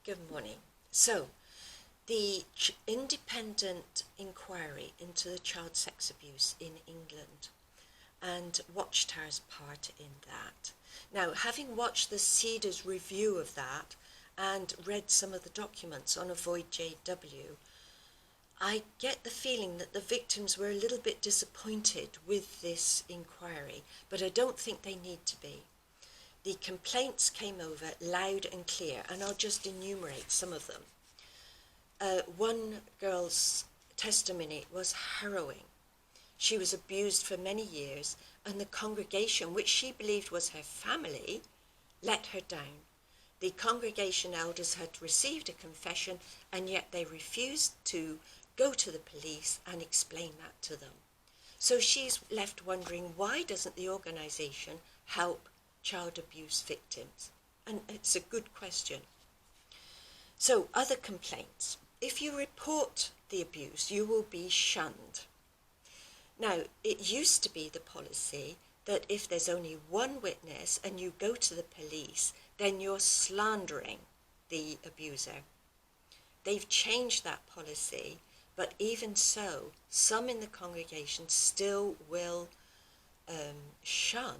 Good morning. So, the independent inquiry into the child sex abuse in England and Watchtower's part in that. Now, having watched the Cedars review of that and read some of the documents on Avoid JW, I get the feeling that the victims were a little bit disappointed with this inquiry, but I don't think they need to be. The complaints came over loud and clear, and I'll just enumerate some of them. One girl's testimony was harrowing. She was abused for many years, and the congregation, which she believed was her family, let her down. The congregation elders had received a confession, and yet they refused to go to the police and explain that to them. So she's left wondering, why doesn't the organisation help child abuse victims? And it's a good question. So, other complaints. If you report the abuse, you will be shunned. Now, it used to be the policy that if there's only one witness and you go to the police, then you're slandering the abuser. They've changed that policy, but even so, some in the congregation still will shun,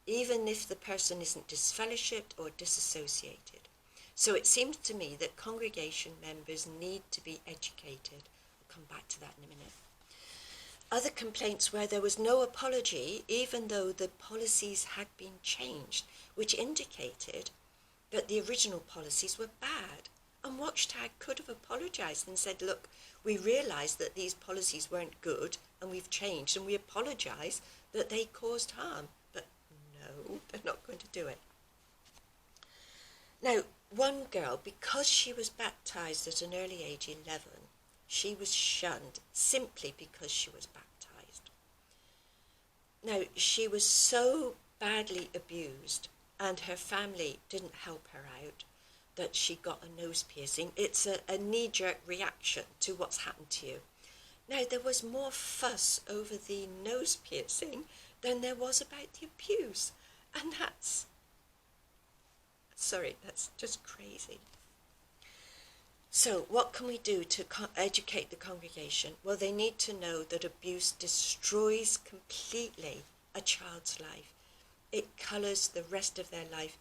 even if the person isn't disfellowshipped or disassociated. So it seems to me that congregation members need to be educated. I'll come back to that in a minute. Other complaints where there was no apology, even though the policies had been changed, which indicated that the original policies were bad. And Watchtower could have apologised and said, look, we realise that these policies weren't good and we've changed, and we apologise that they caused harm. But no, they're not going to do it. Now, one girl, because she was baptised at an early age, 11, she was shunned simply because she was baptised. Now, she was so badly abused and her family didn't help her out that she got a nose piercing. It's a knee-jerk reaction to what's happened to you. Now, there was more fuss over the nose piercing than there was about the abuse. And that's just crazy. So what can we do to educate the congregation? Well, they need to know that abuse destroys completely a child's life. It colours the rest of their life.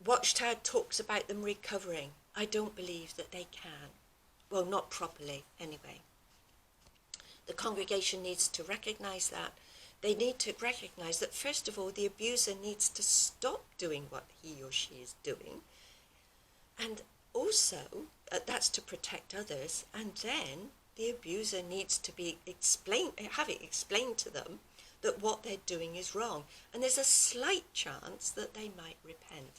Watchtower talks about them recovering. I don't believe that they can. Well, not properly, anyway. The congregation needs to recognise that. They need to recognise that, first of all, the abuser needs to stop doing what he or she is doing. And also, that's to protect others. And then the abuser needs to have it explained to them that what they're doing is wrong. And there's a slight chance that they might repent.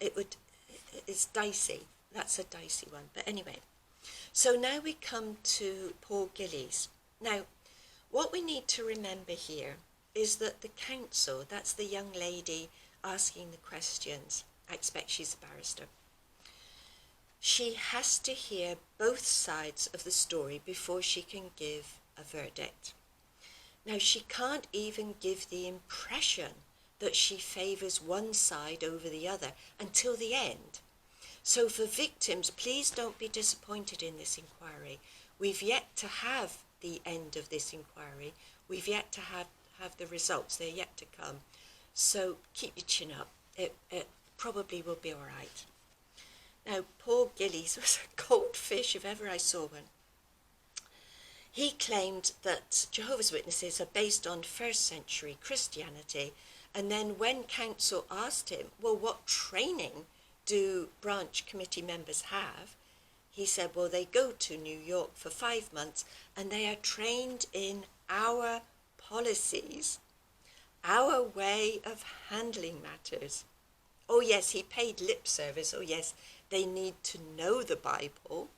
It's dicey. That's a dicey one. But anyway, so now we come to Paul Gillies. Now, what we need to remember here is that the counsel, that's the young lady asking the questions, I expect she's a barrister, she has to hear both sides of the story before she can give a verdict. Now, she can't even give the impression that she favours one side over the other until the end. So for victims, please don't be disappointed in this inquiry. We've yet to have the end of this inquiry. We've yet to have the results. They're yet to come. So keep your chin up. It probably will be all right. Now, Paul Gillies was a cold fish if ever I saw one. He claimed that Jehovah's Witnesses are based on first century Christianity, and then when counsel asked him, well, what training do branch committee members have? He said, well, they go to New York for 5 months and they are trained in our policies, our way of handling matters. Oh yes, he paid lip service. Oh yes, they need to know the Bible,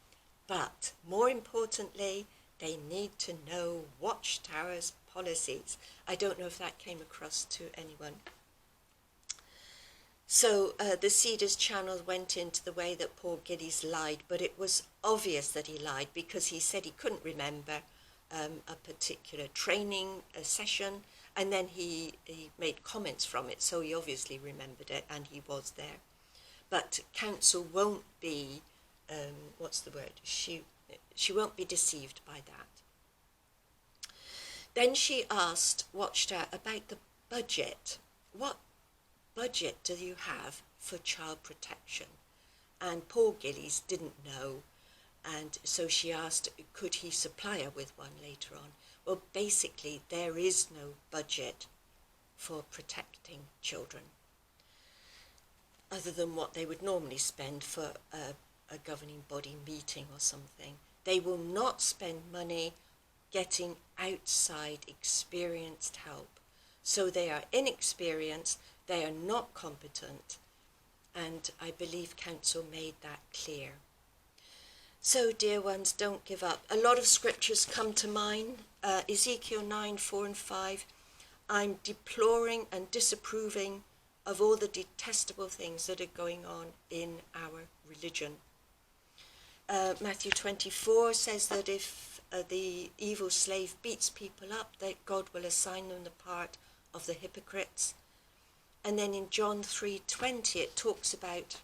but more importantly, they need to know Watchtower's policies. I don't know if that came across to anyone. So the Cedars channel went into the way that Paul Gillies lied, but it was obvious that he lied because he said he couldn't remember a particular training session, and then he made comments from it, so he obviously remembered it and he was there. but council won't be, what's the word? She won't be deceived by that. Then she asked Watchtower about the budget. What budget do you have for child protection? And Paul Gillies didn't know, and so she asked, could he supply her with one later on? Well, basically, there is no budget for protecting children, other than what they would normally spend for a governing body meeting or something. They will not spend money getting outside experienced help. So they are inexperienced, they are not competent, and I believe council made that clear. So, dear ones, don't give up. A lot of scriptures come to mind. Ezekiel 9, 4 and 5. I'm deploring and disapproving of all the detestable things that are going on in our religion. Matthew 24 says that if the evil slave beats people up, that God will assign them the part of the hypocrites. And then in John 3:20 it talks about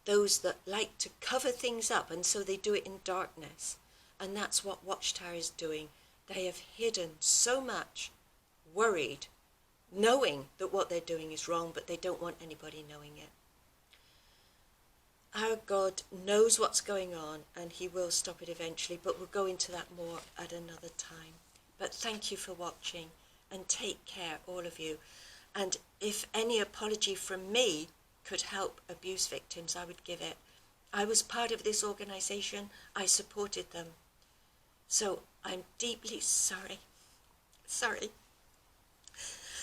those that like to cover things up, and so they do it in darkness. And that's what Watchtower is doing. They have hidden so much, worried, knowing that what they're doing is wrong, but they don't want anybody knowing it. Our God knows what's going on, and he will stop it eventually, but we'll go into that more at another time. But thank you for watching, and take care, all of you. And if any apology from me could help abuse victims, I would give it. I was part of this organisation. I supported them. So I'm deeply sorry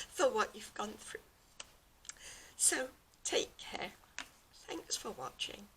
for what you've gone through. So take care. Thanks for watching.